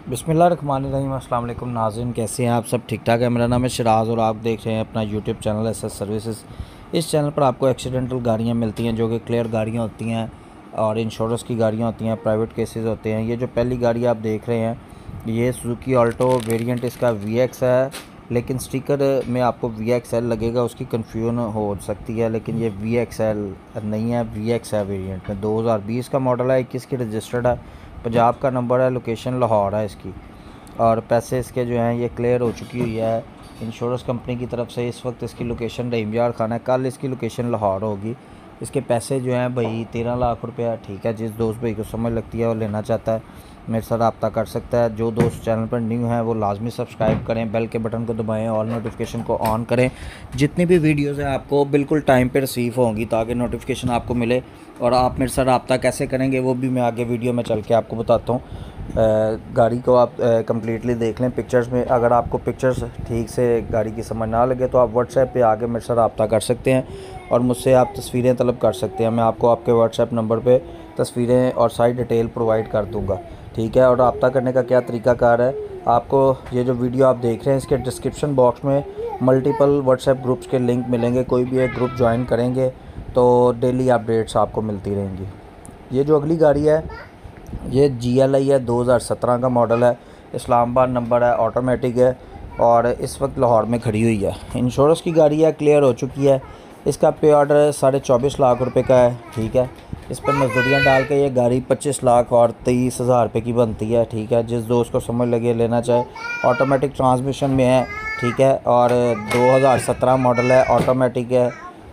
बिस्मिल्लाहिर्रहमानिर्रहीम। अस्सलाम वालेकुम नाज़रीन, कैसे हैं आप सब? ठीक ठाक है। मेरा नाम है शिराज़ और आप देख रहे हैं अपना यूट्यूब चैनल एसएस सर्विसेज। इस चैनल पर आपको एक्सीडेंटल गाड़ियां मिलती हैं जो कि क्लियर गाड़ियां होती हैं और इंश्योरेंस की गाड़ियां होती हैं, प्राइवेट केसेस होते हैं। ये जो पहली गाड़ी आप देख रहे हैं ये सुजुकी ऑल्टो वेरिएंट इसका VX है, लेकिन स्टिकर में आपको VXL लगेगा, उसकी कन्फ्यूजन हो सकती है, लेकिन ये VXL नहीं है, VX है वेरिएंट में। 2020 का मॉडल है, 21 की रजिस्टर्ड है, पंजाब का नंबर है, लोकेशन लाहौर है इसकी। और पैसे इसके जो हैं ये क्लियर हो चुकी हुई है इंश्योरेंस कंपनी की तरफ से। इस वक्त इसकी लोकेशन रहीम यार खाना है, कल इसकी लोकेशन लाहौर होगी। इसके पैसे जो हैं भाई 13 लाख रुपया। ठीक है, जिस दोस्त भाई को समझ लगती है और लेना चाहता है मेरे साथ रब्ता कर सकता है। जो दोस्त चैनल पर न्यू हैं वो लाजमी सब्सक्राइब करें, बेल के बटन को दबाएं, ऑल नोटिफिकेशन को ऑन करें। जितनी भी वीडियोस हैं आपको बिल्कुल टाइम पे रिसीव होंगी ताकि नोटिफिकेशन आपको मिले। और आप मेरे साथ रब्ता कैसे करेंगे वो भी मैं आगे वीडियो में चल के आपको बताता हूँ। गाड़ी को आप कम्प्लीटली देख लें पिक्चर्स में। अगर आपको पिक्चर्स ठीक से गाड़ी की समझ ना लगे तो आप व्हाट्सएप पे आके मेरे साथ रब्ता कर सकते हैं और मुझसे आप तस्वीरें तलब कर सकते हैं। मैं आपको आपके व्हाट्सएप नंबर पे तस्वीरें और सारी डिटेल प्रोवाइड कर दूँगा। ठीक है, और रब्ता करने का क्या तरीकाकार है, आपको ये जो वीडियो आप देख रहे हैं इसके डिस्क्रिप्शन बॉक्स में मल्टीपल व्हाट्सएप ग्रुप्स के लिंक मिलेंगे। कोई भी एक ग्रुप ज्वाइन करेंगे तो डेली अपडेट्स आपको मिलती रहेंगी। ये जो अगली गाड़ी है ये GLI है, 2017 का मॉडल है, इस्लामाबाद नंबर है, ऑटोमेटिक है और इस वक्त लाहौर में खड़ी हुई है। इंश्योरेंस की गाड़ी है, क्लियर हो चुकी है। इसका पे ऑर्डर 24.5 लाख रुपए का है। ठीक है, इस पर मजदूरियाँ डाल के ये गाड़ी 25 लाख और 23,000 रुपये की बनती है। ठीक है, जिस दोस्त को समझ लगे लेना चाहे। ऑटोमेटिक ट्रांसमिशन में है। ठीक है, और 2017 मॉडल है, ऑटोमेटिक है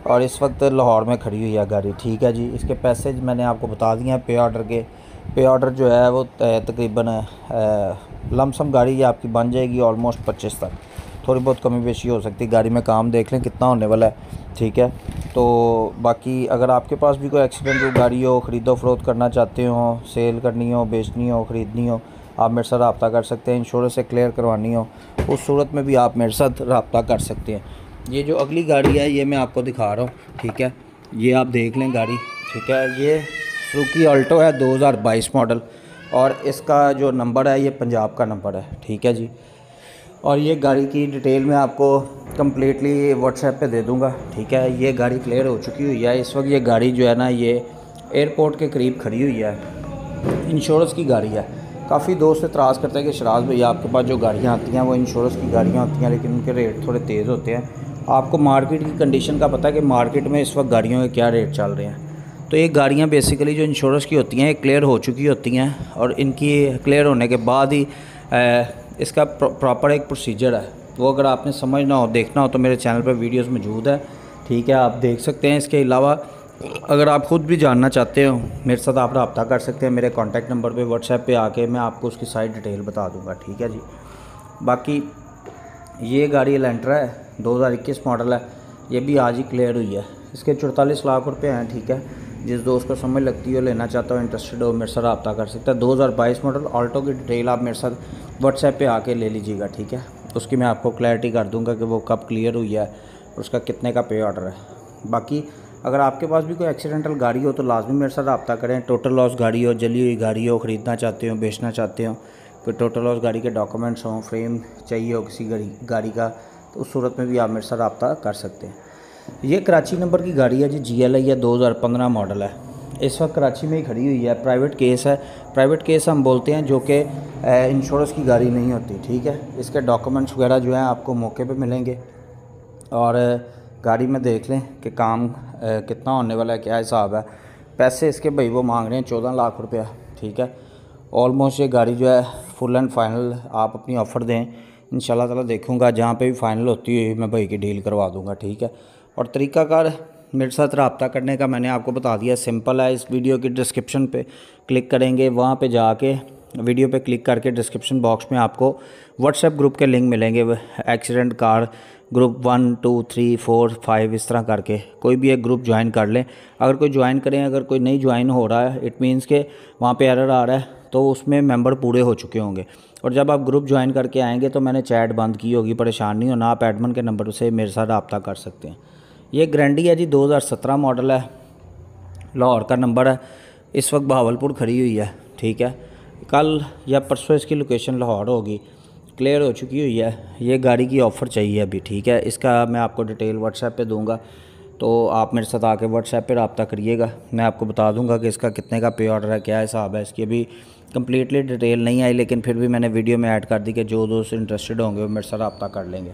और इस वक्त लाहौर में खड़ी हुई है गाड़ी। ठीक है जी, इसके पैसे मैंने आपको बता दिए हैं। पे ऑर्डर जो है वो तकरीबन लमसम गाड़ी ये आपकी बन जाएगी ऑलमोस्ट 25 तक। थोड़ी बहुत कमी बेशी हो सकती है, गाड़ी में काम देख लें कितना होने वाला है। ठीक है, तो बाकी अगर आपके पास भी कोई एक्सीडेंटल गाड़ी हो, ख़रीदो फरोख्त करना चाहते हो, सेल करनी हो, बेचनी हो, ख़रीदनी हो, आप मेरे साथ रब्ता कर सकते हैं। इंश्योरेंस से क्लियर करवानी हो उस सूरत में भी आप मेरे साथ रब्ता कर सकते हैं। ये जो अगली गाड़ी है ये मैं आपको दिखा रहा हूँ। ठीक है, ये आप देख लें गाड़ी। ठीक है, ये सुजुकी ऑल्टो है, 2022 मॉडल और इसका जो नंबर है ये पंजाब का नंबर है। ठीक है जी, और ये गाड़ी की डिटेल मैं आपको कम्प्लीटली व्हाट्सएप पे दे दूंगा। ठीक है, ये गाड़ी क्लियर हो चुकी हुई है। इस वक्त ये गाड़ी जो है ना ये एयरपोर्ट के करीब खड़ी हुई है। इंश्योरेंस की गाड़ी है। काफ़ी दोस्त एतराज़ करते हैं कि शराज भैया आपके पास जो गाड़ियाँ आती हैं वो इंश्योरेंस की गाड़ियाँ होती हैं लेकिन उनके रेट थोड़े तेज़ होते हैं। आपको मार्केट की कंडीशन का पता है कि मार्केट में इस वक्त गाड़ियों के क्या रेट चल रहे हैं। तो ये गाड़ियाँ बेसिकली जो इंश्योरेंस की होती हैं ये क्लियर हो चुकी होती हैं और इनकी क्लियर होने के बाद ही इसका प्रॉपर एक प्रोसीजर है। वो अगर आपने समझना हो, देखना हो तो मेरे चैनल पर वीडियोस मौजूद है। ठीक है, आप देख सकते हैं। इसके अलावा अगर आप ख़ुद भी जानना चाहते हो मेरे साथ आप रब्ता कर सकते हैं मेरे कॉन्टैक्ट नंबर पे, व्हाट्सएप पे आके मैं आपको उसकी सारी डिटेल बता दूंगा। ठीक है जी, बाकी ये गाड़ी एलेंट्रा है, 2021 मॉडल है, ये भी आज ही क्लियर हुई है। इसके 44 लाख रुपए हैं। ठीक है, जिस दोस्त को समझ लगती हो, लेना चाहता हो, इंटरेस्टेड हो, मेरे साथ रब्ता कर सकता है। 2022 मॉडल ऑल्टो की डिटेल आप मेरे साथ व्हाट्सएप पे आके ले लीजिएगा। ठीक है, उसकी मैं आपको क्लैरिटी कर दूंगा कि वो कब क्लियर हुई है और उसका कितने का पे ऑर्डर है। बाकी अगर आपके पास भी कोई एक्सीडेंटल गाड़ी हो तो लाजमी मेरे साथ रब्ता करें। टोटल लॉस गाड़ी हो, जली हुई गाड़ी हो, ख़रीदना चाहते हो, बेचना चाहते हो, कोई टोटल लॉस गाड़ी के डॉक्यूमेंट्स हों, फ्रेम चाहिए हो किसी गाड़ी का, तो उस सूरत में भी आप मेरे साथ रब्ता कर सकते हैं। ये कराची नंबर की गाड़ी है जी, GLI है, 2015 मॉडल है। इस वक्त कराची में ही खड़ी हुई है। प्राइवेट केस है। प्राइवेट केस हम बोलते हैं जो कि इंश्योरेंस की गाड़ी नहीं होती। ठीक है, इसके डॉक्यूमेंट्स वगैरह जो हैं आपको मौके पे मिलेंगे और गाड़ी में देख लें कि काम कितना होने वाला है, क्या हिसाब है। पैसे इसके भाई वो मांग रहे हैं 14 लाख रुपया। ठीक है, ऑलमोस्ट ये गाड़ी जो है फुल एंड फाइनल आप अपनी ऑफ़र दें, इंशाल्लाह ताला देखूँगा जहाँ पे भी फाइनल होती है मैं भाई की डील करवा दूँगा। ठीक है, और तरीक़ाकार मेरे साथ रब्ता करने का मैंने आपको बता दिया, सिंपल है। इस वीडियो की डिस्क्रिप्शन पे क्लिक करेंगे, वहाँ पे जाके वीडियो पे क्लिक करके डिस्क्रिप्शन बॉक्स में आपको व्हाट्सएप ग्रुप के लिंक मिलेंगे। एक्सीडेंट कार ग्रुप 1 2 3 4 5 इस तरह करके कोई भी एक ग्रुप ज्वाइन कर लें। अगर कोई ज्वाइन करें, अगर कोई नहीं ज्वाइन हो रहा है इट मीन्स के वहाँ पे एरर आ रहा है तो उसमें मेंबर पूरे हो चुके होंगे। और जब आप ग्रुप ज्वाइन करके आएंगे तो मैंने चैट बंद की होगी, परेशान नहीं होना, आप एडमिन के नंबर से मेरे साथ रब्ता कर सकते हैं। ये ग्रैंडी है जी, 2017 मॉडल है, लाहौर का नंबर है, इस वक्त बहावलपुर खड़ी हुई है। ठीक है, कल या परसों इसकी लोकेशन लाहौर होगी, क्लियर हो चुकी हुई है। ये गाड़ी की ऑफ़र चाहिए अभी, ठीक है। इसका मैं आपको डिटेल व्हाट्सएप पे दूंगा, तो आप मेरे साथ आके व्हाट्सएप पे रब्ता करिएगा। मैं आपको बता दूंगा कि इसका कितने का पे ऑर्डर है, क्या हिसाब है इसकी। अभी कम्प्लीटली डिटेल नहीं आई, लेकिन फिर भी मैंने वीडियो में ऐड कर दी कि जो दोस्त इंटरेस्टेड होंगे वो मेरे साथ रब्ता कर लेंगे।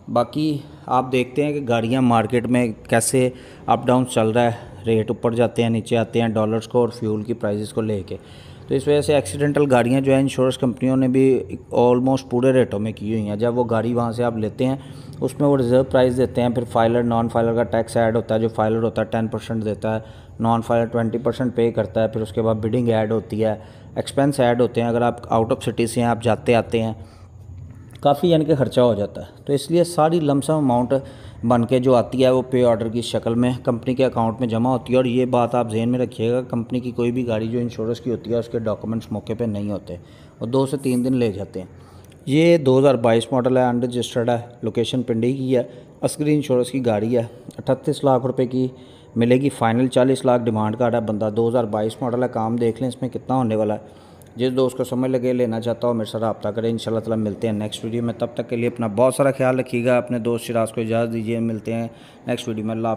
बाकी आप देखते हैं कि गाड़ियाँ मार्केट में कैसे अप डाउन चल रहा है, रेट ऊपर जाते हैं नीचे आते हैं डॉलर्स को और फ्यूल की प्राइसेस को लेके। तो इस वजह से एक्सीडेंटल गाड़ियाँ जो है इंश्योरेंस कंपनियों ने भी ऑलमोस्ट पूरे रेटों में की हुई हैं। जब वो गाड़ी वहाँ से आप लेते हैं उसमें वो रिज़र्व प्राइस देते हैं, फिर फाइलर नॉन फाइलर का टैक्स ऐड होता है। जो फाइलर होता है 10% देता है, नॉन फाइलर 20% पे करता है। फिर उसके बाद बिडिंग ऐड होती है, एक्सपेंस ऐड होते हैं। अगर आप आउट ऑफ सिटी से हैं, आप जाते आते हैं, काफ़ी यानी कि ख़र्चा हो जाता है। तो इसलिए सारी लमसम अमाउंट बन के जो आती है वो पे ऑर्डर की शक्ल में कंपनी के अकाउंट में जमा होती है। और ये बात आप जहन में रखिएगा, कंपनी की कोई भी गाड़ी जो इंश्योरेंस की होती है उसके डॉक्यूमेंट्स मौके पे नहीं होते और 2 से 3 दिन ले जाते हैं। ये 2022 मॉडल है, अनरजिस्टर्ड है, लोकेशन पिंडी की है, असली इंश्योरेंस की गाड़ी है। 38 लाख रुपए की मिलेगी, फ़ाइनल 40 लाख डिमांड का है बंदा। 2022 मॉडल है, काम देख लें इसमें कितना होने वाला है। जिस दोस्त को समझ लगे लेना चाहता हो मेरे साथ रब्ता करें। इंशाल्लाह ताला मिलते हैं नेक्स्ट वीडियो में। तब तक के लिए अपना बहुत सारा ख्याल रखिएगा। अपने दोस्त शिराज को इजाज़त दीजिए, मिलते हैं नेक्स्ट वीडियो में। अल्लाह।